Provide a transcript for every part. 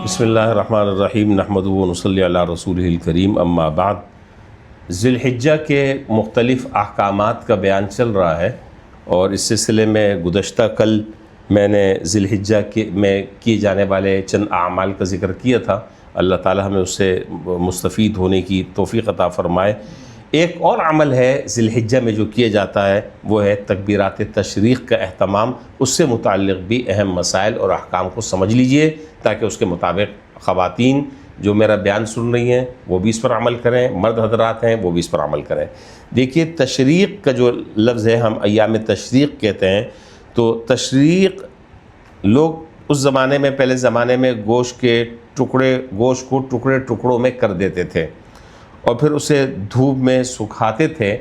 بسم اللہ الرحمن الرحیم نحمدہ و نصلی علی رسولہ الکریم اما بعد۔ ذی الحجہ کے مختلف احکامات کا بیان چل رہا ہے، اور اس سلسلے میں گزشتہ کل میں نے ذی الحجہ میں کیے جانے والے چند اعمال کا ذکر کیا تھا۔ اللہ تعالی ہمیں اس سے مستفید ہونے کی توفیق عطا فرمائے۔ ایک اور عمل ہے ذی الحجہ میں جو کیا جاتا ہے، وہ ہے تکبیرات تشریق کا اہتمام۔ اس سے متعلق بھی اہم مسائل اور احکام کو سمجھ لیجئے، تاکہ اس کے مطابق خواتین جو میرا بیان سن رہی ہیں وہ بھی اس پر عمل کریں، مرد حضرات ہیں وہ بھی اس پر عمل کریں۔ دیکھیے، تشریق کا جو لفظ ہے، ہم ایام تشریق کہتے ہیں، تو تشریق لوگ اس زمانے میں، پہلے زمانے میں گوشت کو ٹکڑوں میں کر دیتے تھے اور پھر اسے دھوپ میں سکھاتے تھے۔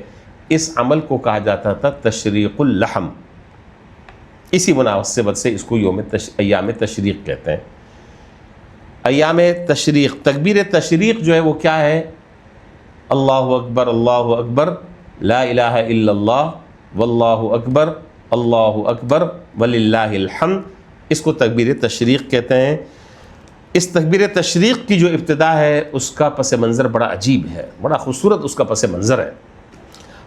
اس عمل کو کہا جاتا تھا تشریق اللحم۔ اسی مناسبت سے اس کو ایام تشریق کہتے ہیں۔ ایام تشریق، تکبیر تشریق جو ہے وہ کیا ہے؟ اللہ اکبر لا الہ الا اللہ واللہ اکبر وللہ الحمد، اس کو تکبیر تشریق کہتے ہیں۔ اس تکبیر تشریق کی جو ابتدا ہے، اس کا پس منظر بڑا عجیب ہے، بڑا خوبصورت اس کا پس منظر ہے۔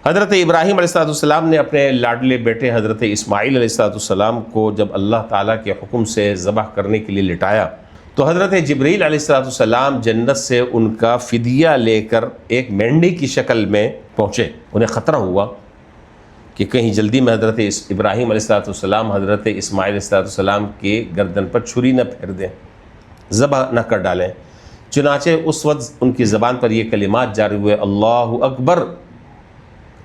حضرت ابراہیم علیہ السلام نے اپنے لاڈلے بیٹے حضرت اسماعیل علیہ السلام کو جب اللہ تعالیٰ کے حکم سے ذبح کرنے کے لیے لٹایا، تو حضرت جبریل علیہ السلام جنت سے ان کا فدیہ لے کر ایک مینڈی کی شکل میں پہنچے۔ انہیں خطرہ ہوا کہ کہیں جلدی میں حضرت ابراہیم علیہ السلام حضرت اسماعیل علیہ السلام کے گردن پر چھری نہ پھیر دیں، ذبح نہ کر ڈالیں۔ چنانچہ اس وقت ان کی زبان پر یہ کلمات جاری ہوئے، اللہ اکبر۔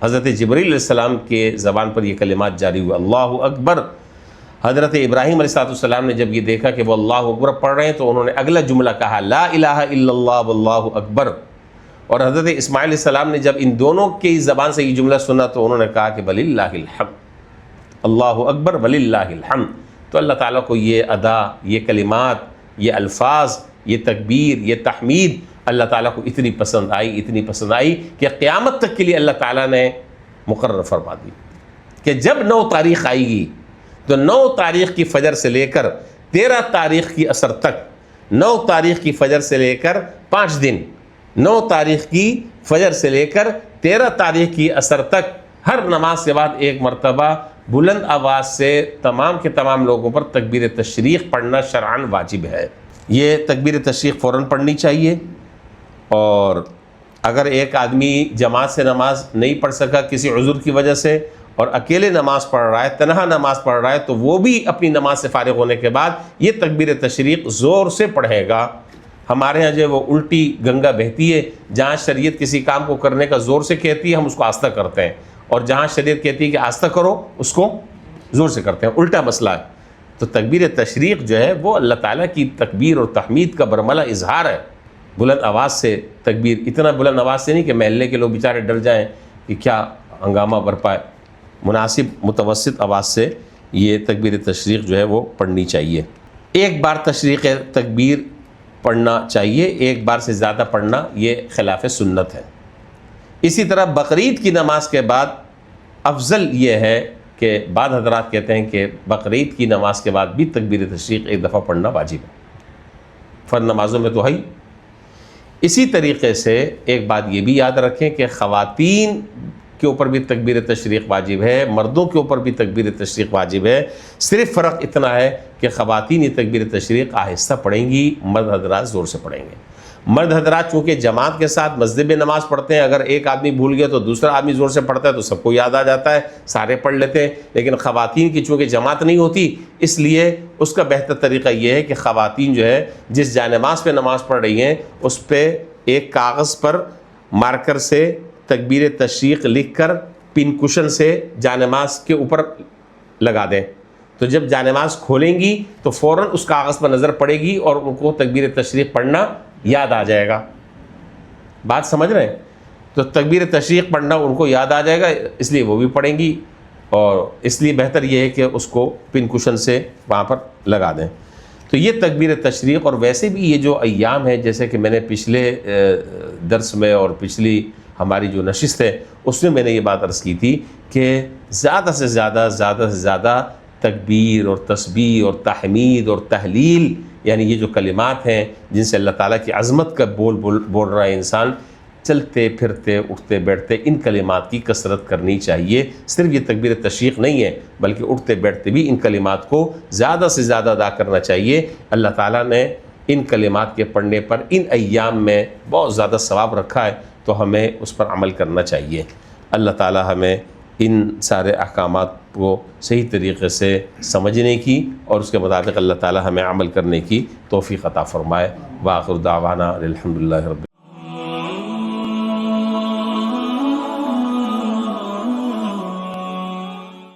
حضرت جبریل علیہ السلام کے زبان پر یہ کلمات جاری ہوئے، اللہ اکبر۔ حضرت ابراہیم علیہ السلام نے جب یہ دیکھا کہ وہ اللہ اکبر پڑھ رہے ہیں، تو انہوں نے اگلا جملہ کہا، لا الہ الا اللہ واللہ اکبر۔ اور حضرت اسماعیل علیہ السلام نے جب ان دونوں کی زبان سے یہ جملہ سنا، تو انہوں نے کہا کہ وللہ الحمد، اللہ اکبر وللہ الحمد۔ تو اللہ تعالیٰ کو یہ ادا، یہ کلمات، یہ الفاظ، یہ تکبیر، یہ تحمید اللہ تعالیٰ کو اتنی پسند آئی کہ قیامت تک کے لیے اللہ تعالیٰ نے مقرر فرما دی کہ جب 9 تاریخ آئے گی، تو 9 تاریخ کی فجر سے لے کر 13 تاریخ کی عصر تک، 9 تاریخ کی فجر سے لے کر 5 دن، 9 تاریخ کی فجر سے لے کر 13 تاریخ کی عصر تک، ہر نماز کے بعد ایک مرتبہ بلند آواز سے تمام کے تمام لوگوں پر تکبیر تشریق پڑھنا شرعاً واجب ہے۔ یہ تکبیر تشریق فوراً پڑھنی چاہیے، اور اگر ایک آدمی جماعت سے نماز نہیں پڑھ سکا کسی عذر کی وجہ سے، اور اکیلے نماز پڑھ رہا ہے، تنہا نماز پڑھ رہا ہے، تو وہ بھی اپنی نماز سے فارغ ہونے کے بعد یہ تکبیر تشریق زور سے پڑھے گا۔ ہمارے ہاں جو وہ الٹی گنگا بہتی ہے، جہاں شریعت کسی کام کو کرنے کا زور سے کہتی ہے، ہم اس کو آہستہ کرتے ہیں، اور جہاں شریعت کہتی ہے کہ آہستہ کرو، اس کو زور سے کرتے ہیں، الٹا مسئلہ ہے۔ تو تکبیر تشریق جو ہے وہ اللہ تعالیٰ کی تکبیر اور تحمید کا برملا اظہار ہے۔ بلند آواز سے تکبیر، اتنا بلند آواز سے نہیں کہ محلے کے لوگ بیچارے ڈر جائیں کہ کیا ہنگامہ برپائے، مناسب متوسط آواز سے یہ تکبیر تشریق جو ہے وہ پڑھنی چاہیے۔ ایک بار تشریق تکبیر پڑھنا چاہیے، ایک بار سے زیادہ پڑھنا یہ خلاف سنت ہے۔ اسی طرح بقرعید کی نماز کے بعد افضل یہ ہے کہ بعض حضرات کہتے ہیں کہ بقرعید کی نماز کے بعد بھی تکبیر تشریق ایک دفعہ پڑھنا واجب ہے، فرض نمازوں میں تو ہے ہی۔ اسی طریقے سے ایک بات یہ بھی یاد رکھیں کہ خواتین کے اوپر بھی تکبیر تشریق واجب ہے، مردوں کے اوپر بھی تکبیر تشریق واجب ہے۔ صرف فرق اتنا ہے کہ خواتین یہ تکبیر تشریق آہستہ پڑھیں گی، مرد حضرات زور سے پڑھیں گے۔ مرد حضرات چونکہ جماعت کے ساتھ مسجد میں نماز پڑھتے ہیں، اگر ایک آدمی بھول گیا تو دوسرا آدمی زور سے پڑھتا ہے تو سب کو یاد آ جاتا ہے، سارے پڑھ لیتے ہیں۔ لیکن خواتین کی چونکہ جماعت نہیں ہوتی، اس لیے اس کا بہتر طریقہ یہ ہے کہ خواتین جو ہے جس جانماز پہ نماز پڑھ رہی ہیں، اس پہ ایک کاغذ پر مارکر سے تکبیر تشریق لکھ کر پن کشن سے جانماز کے اوپر لگا دیں، تو جب جانماز کھولیں گی تو فوراً اس کاغذ پر نظر پڑے گی اور ان کو تکبیر تشریق پڑھنا یاد آ جائے گا۔ بات سمجھ رہے ہیں؟ تو تکبیر تشریق پڑھنا ان کو یاد آ جائے گا، اس لیے وہ بھی پڑھیں گی، اور اس لیے بہتر یہ ہے کہ اس کو پن کشن سے وہاں پر لگا دیں۔ تو یہ تکبیر تشریق، اور ویسے بھی یہ جو ایام ہے، جیسے کہ میں نے پچھلے درس میں اور پچھلی ہماری جو نشست ہے اس میں نے یہ بات عرض کی تھی کہ زیادہ سے زیادہ تکبیر اور تسبیح اور تحمید اور تحلیل یعنی یہ جو کلمات ہیں جن سے اللہ تعالیٰ کی عظمت کا بول رہا ہے انسان، چلتے پھرتے اٹھتے بیٹھتے ان کلمات کی کثرت کرنی چاہیے۔ صرف یہ تکبیر تشریق نہیں ہے بلکہ اٹھتے بیٹھتے بھی ان کلمات کو زیادہ سے زیادہ ادا کرنا چاہیے۔ اللہ تعالیٰ نے ان کلمات کے پڑھنے پر ان ایام میں بہت زیادہ ثواب رکھا ہے، تو ہمیں اس پر عمل کرنا چاہیے۔ اللہ تعالیٰ ہمیں ان سارے احکامات کو صحیح طریقے سے سمجھنے کی اور اس کے مطابق اللہ تعالیٰ ہمیں عمل کرنے کی توفیق عطا فرمائے۔ وآخر دعوانا الحمدللہ رب